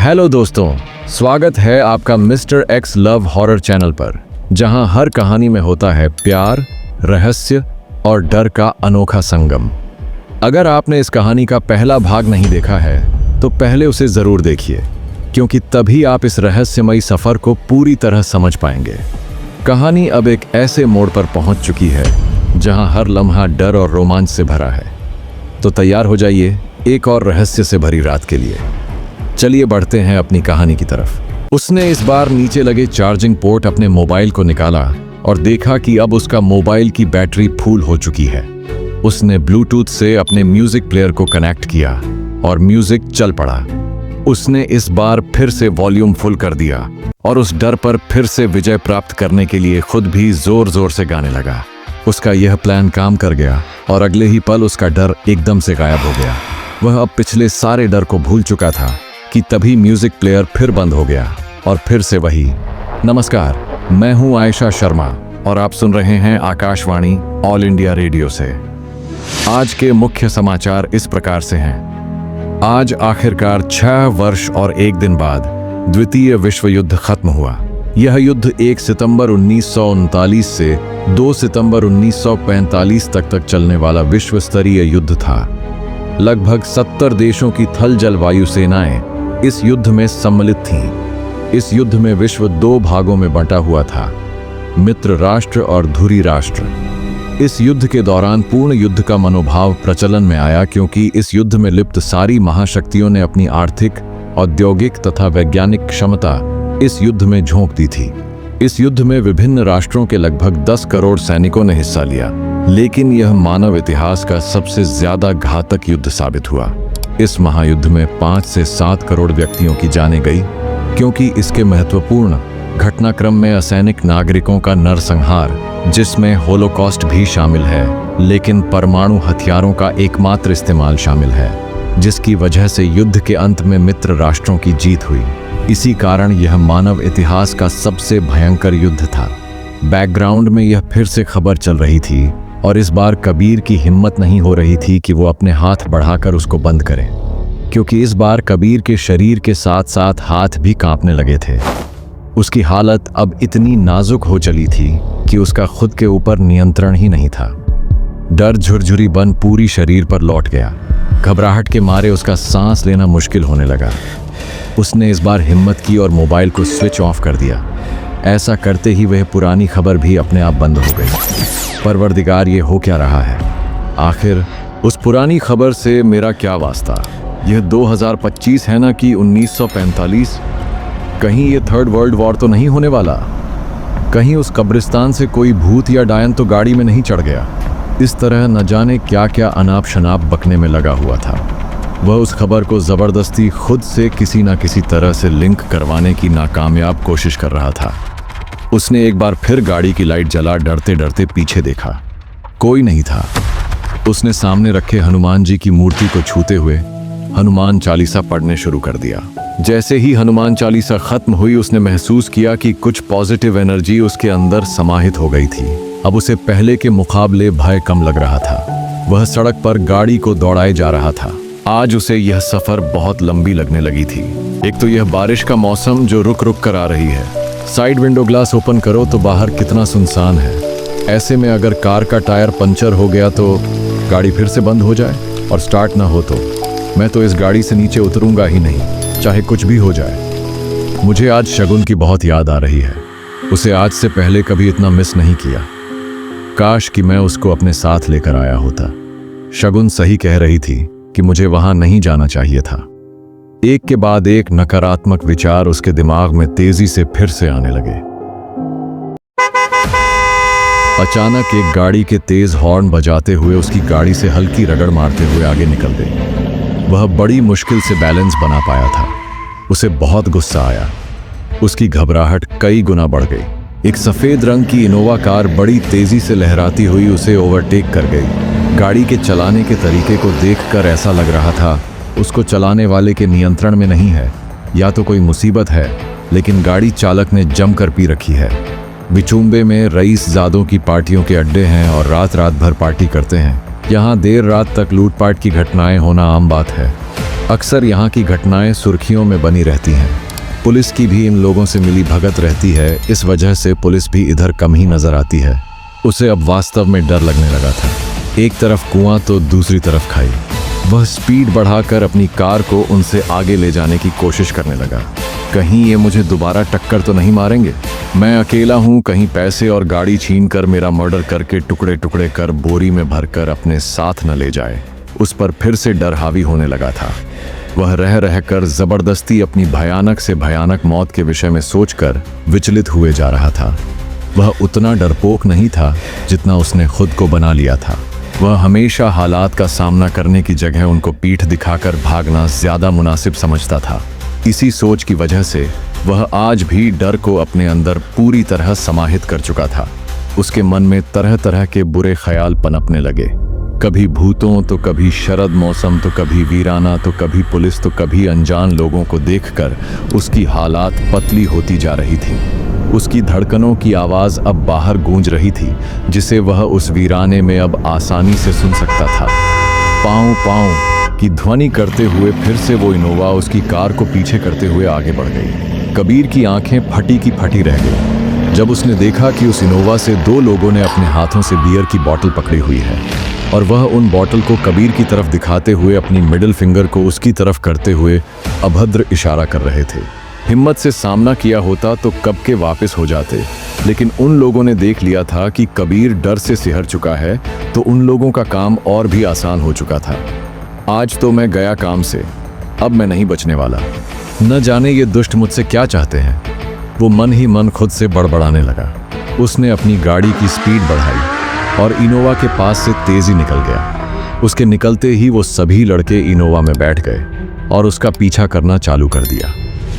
Hello दोस्तों, स्वागत है आपका mister x love horror channel पर, जहां हर कहानी में होता है प्यार, रहस्य और डर का अनोखा संगम। अगर आपने इस कहानी का पहला भाग नहीं देखा है तो पहले उसे जरूर देखिए, क्योंकि तभी आप इस रहस्यमयी सफर को पूरी तरह समझ पाएंगे। कहानी अब एक ऐसे मोड़ पर पहुंच चुकी है जहां हर लम्हा डर और रोमांच से भरा है। तो तैयार हो जाइए एक और रहस्य से भरी रात के लिए। चलिए बढ़ते हैं अपनी कहानी की तरफ। उसने इस बार नीचे लगे चार्जिंग पोर्ट अपने मोबाइल को निकाला और देखा कि अब उसका मोबाइल की बैटरी फुल हो चुकी है। उसने ब्लूटूथ से अपने म्यूजिक प्लेयर को कनेक्ट किया और म्यूजिक चल पड़ा। उसने इस बार फिर से वॉल्यूम फुल कर दिया और उस डर पर फिर से विजय प्राप्त करने के लिए खुद भी जोर जोर से गाने लगा। उसका यह प्लान काम कर गया और अगले ही पल उसका डर एकदम से गायब हो गया। वह अब पिछले सारे डर को भूल चुका था कि तभी म्यूजिक प्लेयर फिर बंद हो गया और फिर से वही। नमस्कार, मैं हूं आयशा शर्मा और आप सुन रहे हैं आकाशवाणी ऑल इंडिया रेडियो से। आज के मुख्य समाचार इस प्रकार से हैं। आज आखिरकार 6 वर्ष और 1 दिन बाद द्वितीय विश्व युद्ध खत्म हुआ। यह युद्ध 1 सितंबर 1939 से 2 सितंबर 1945 तक चलने वाला विश्व स्तरीय युद्ध था। लगभग 70 देशों की थल जल वायु सेनाएं इस युद्ध में सम्मिलित थीं। इस युद्ध में विश्व 2 भागों में बंटा हुआ था, मित्र राष्ट्र और धुरी राष्ट्र। इस युद्ध के दौरान पूर्ण युद्ध का मनोभाव प्रचलन में आया, क्योंकि इस युद्ध में लिप्त सारी महाशक्तियों ने अपनी आर्थिक, औद्योगिक तथा वैज्ञानिक क्षमता इस युद्ध में झोंक दी थी। इस युद्ध में विभिन्न राष्ट्रों के लगभग 10 करोड़ सैनिकों ने हिस्सा लिया, लेकिन यह मानव इतिहास का सबसे ज्यादा घातक युद्ध साबित हुआ। इस महायुद्ध में 5 से 7 करोड़ व्यक्तियों की जानें गई, क्योंकि इसके महत्वपूर्ण घटनाक्रम में असैनिक नागरिकों का नरसंहार, जिसमें होलोकॉस्ट भी शामिल है, लेकिन परमाणु हथियारों का एकमात्र इस्तेमाल शामिल है, जिसकी वजह से युद्ध के अंत में मित्र राष्ट्रों की जीत हुई। इसी कारण यह मानव इतिहास का सबसे भयंकर युद्ध था। बैकग्राउंड में यह फिर से खबर चल रही थी और इस बार कबीर की हिम्मत नहीं हो रही थी कि वो अपने हाथ बढ़ाकर उसको बंद करे, क्योंकि इस बार कबीर के शरीर के साथ साथ हाथ भी कांपने लगे थे। उसकी हालत अब इतनी नाजुक हो चली थी कि उसका खुद के ऊपर नियंत्रण ही नहीं था। डर झुरझुरी बन पूरी शरीर पर लौट गया। घबराहट के मारे उसका सांस लेना मुश्किल होने लगा। उसने इस बार हिम्मत की और मोबाइल को स्विच ऑफ कर दिया। ऐसा करते ही वह पुरानी खबर भी अपने आप बंद हो गई। परवरदिगार, ये हो क्या रहा है? आखिर उस पुरानी खबर से मेरा क्या वास्ता? यह 2025 है ना कि 1945? कहीं ये 3rd वर्ल्ड वॉर तो नहीं होने वाला? कहीं उस कब्रिस्तान से कोई भूत या डायन तो गाड़ी में नहीं चढ़ गया? इस तरह न जाने क्या क्या अनाप शनाप बकने में लगा हुआ था। वह उस खबर को जबरदस्ती खुद से किसी न किसी तरह से लिंक करवाने की नाकामयाब कोशिश कर रहा था। उसने एक बार फिर गाड़ी की लाइट जला डरते डरते पीछे देखा। कोई नहीं था। उसने सामने रखे हनुमान जी की मूर्ति को छूते हुए हनुमान चालीसा पढ़ने शुरू कर दिया। जैसे ही हनुमान चालीसा खत्म हुई, उसने महसूस किया कि कुछ पॉजिटिव एनर्जी उसके अंदर समाहित हो गई थी। अब उसे पहले के मुकाबले भय कम लग रहा था। वह सड़क पर गाड़ी को दौड़ाए जा रहा था। आज उसे यह सफर बहुत लंबी लगने लगी थी। एक तो यह बारिश का मौसम जो रुक रुक कर आ रही है। साइड विंडो ग्लास ओपन करो तो बाहर कितना सुनसान है। ऐसे में अगर कार का टायर पंचर हो गया तो गाड़ी फिर से बंद हो जाए और स्टार्ट ना हो तो मैं तो इस गाड़ी से नीचे उतरूंगा ही नहीं, चाहे कुछ भी हो जाए। मुझे आज शगुन की बहुत याद आ रही है। उसे आज से पहले कभी इतना मिस नहीं किया। काश कि मैं उसको अपने साथ लेकर आया होता। शगुन सही कह रही थी कि मुझे वहां नहीं जाना चाहिए था। एक के बाद एक नकारात्मक विचार उसके दिमाग में तेजी से फिर से आने लगे। अचानक एक गाड़ी के तेज हॉर्न बजाते हुए उसकी गाड़ी से हल्की रगड़ मारते हुए आगे निकल गई। वह बड़ी मुश्किल से बैलेंस बना पाया था। उसे बहुत गुस्सा आया। उसकी घबराहट कई गुना बढ़ गई। एक सफेद रंग की इनोवा कार बड़ी तेजी से लहराती हुई उसे ओवरटेक कर गई। गाड़ी के चलाने के तरीके को देखकर ऐसा लग रहा था उसको चलाने वाले के नियंत्रण में नहीं है, या तो कोई मुसीबत है, लेकिन गाड़ी चालक ने जमकर पी रखी है। बिचुम्बे में रईस ज़ादों की पार्टियों के अड्डे हैं और रात रात भर पार्टी करते हैं। यहाँ देर रात तक लूटपाट की घटनाएं होना आम बात है। अक्सर यहाँ की घटनाएं सुर्खियों में बनी रहती हैं। पुलिस की भी इन लोगों से मिली भगत रहती है, इस वजह से पुलिस भी इधर कम ही नजर आती है। उसे अब वास्तव में डर लगने लगा था। एक तरफ कुआं तो दूसरी तरफ खाई। वह स्पीड बढ़ाकर अपनी कार को उनसे आगे ले जाने की कोशिश करने लगा। कहीं ये मुझे दोबारा टक्कर तो नहीं मारेंगे? मैं अकेला हूँ, कहीं पैसे और गाड़ी छीनकर मेरा मर्डर करके टुकड़े टुकड़े कर बोरी में भरकर अपने साथ न ले जाए। उस पर फिर से डर हावी होने लगा था। वह रह रहकर जबरदस्ती अपनी भयानक से भयानक मौत के विषय में सोचकर विचलित हुए जा रहा था। वह उतना डरपोक नहीं था जितना उसने खुद को बना लिया था। वह हमेशा हालात का सामना करने की जगह उनको पीठ दिखाकर भागना ज्यादा मुनासिब समझता था। इसी सोच की वजह से वह आज भी डर को अपने अंदर पूरी तरह समाहित कर चुका था। उसके मन में तरह तरह के बुरे ख्याल पनपने लगे। कभी भूतों तो कभी शरद मौसम तो कभी वीराना तो कभी पुलिस तो कभी अनजान लोगों को देखकर उसकी हालात पतली होती जा रही थी। उसकी धड़कनों की आवाज़ अब बाहर गूंज रही थी, जिसे वह उस वीराने में अब आसानी से सुन सकता था। पाँव पाँव की ध्वनि करते हुए फिर से वो इनोवा उसकी कार को पीछे करते हुए आगे बढ़ गई। कबीर की आंखें फटी की फटी रह गई जब उसने देखा कि उस इनोवा से दो लोगों ने अपने हाथों से बियर की बोतल पकड़ी हुई है और वह उन बोतल को कबीर की तरफ दिखाते हुए अपनी मिडिल फिंगर को उसकी तरफ करते हुए अभद्र इशारा कर रहे थे। हिम्मत से सामना किया होता तो कब के वापस हो जाते, लेकिन उन लोगों ने देख लिया था कि कबीर डर से सिहर चुका है, तो उन लोगों का काम और भी आसान हो चुका था। आज तो मैं गया काम से, अब मैं नहीं बचने वाला। न जाने ये दुष्ट मुझसे क्या चाहते हैं। वो मन ही मन खुद से बड़बड़ाने लगा। उसने अपनी गाड़ी की स्पीड बढ़ाई और इनोवा के पास से तेजी निकल गया। उसके निकलते ही वो सभी लड़के इनोवा में बैठ गए और उसका पीछा करना चालू कर दिया।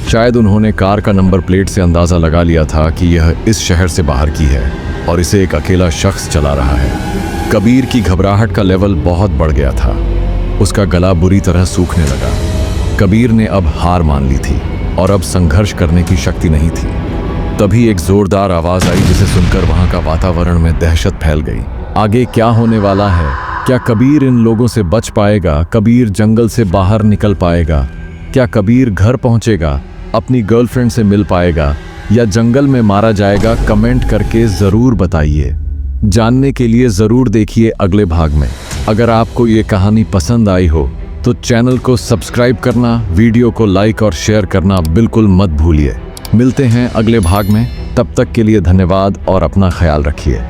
शायद उन्होंने कार का नंबर प्लेट से अंदाज़ा लगा लिया था कि यह इस शहर से बाहर की है और इसे एक अकेला शख्स चला रहा है। कबीर की घबराहट का लेवल बहुत बढ़ गया था। उसका गला बुरी तरह सूखने लगा। कबीर ने अब हार मान ली थी और अब संघर्ष करने की शक्ति नहीं थी। तभी एक जोरदार आवाज़ आई, जिसे सुनकर वहाँ का वातावरण में दहशत फैल गई। आगे क्या होने वाला है? क्या कबीर इन लोगों से बच पाएगा? कबीर जंगल से बाहर निकल पाएगा? क्या कबीर घर पहुँचेगा, अपनी गर्लफ्रेंड से मिल पाएगा या जंगल में मारा जाएगा? कमेंट करके ज़रूर बताइए। जानने के लिए ज़रूर देखिए अगले भाग में। अगर आपको ये कहानी पसंद आई हो तो चैनल को सब्सक्राइब करना, वीडियो को लाइक और शेयर करना बिल्कुल मत भूलिए। मिलते हैं अगले भाग में, तब तक के लिए धन्यवाद और अपना ख्याल रखिए।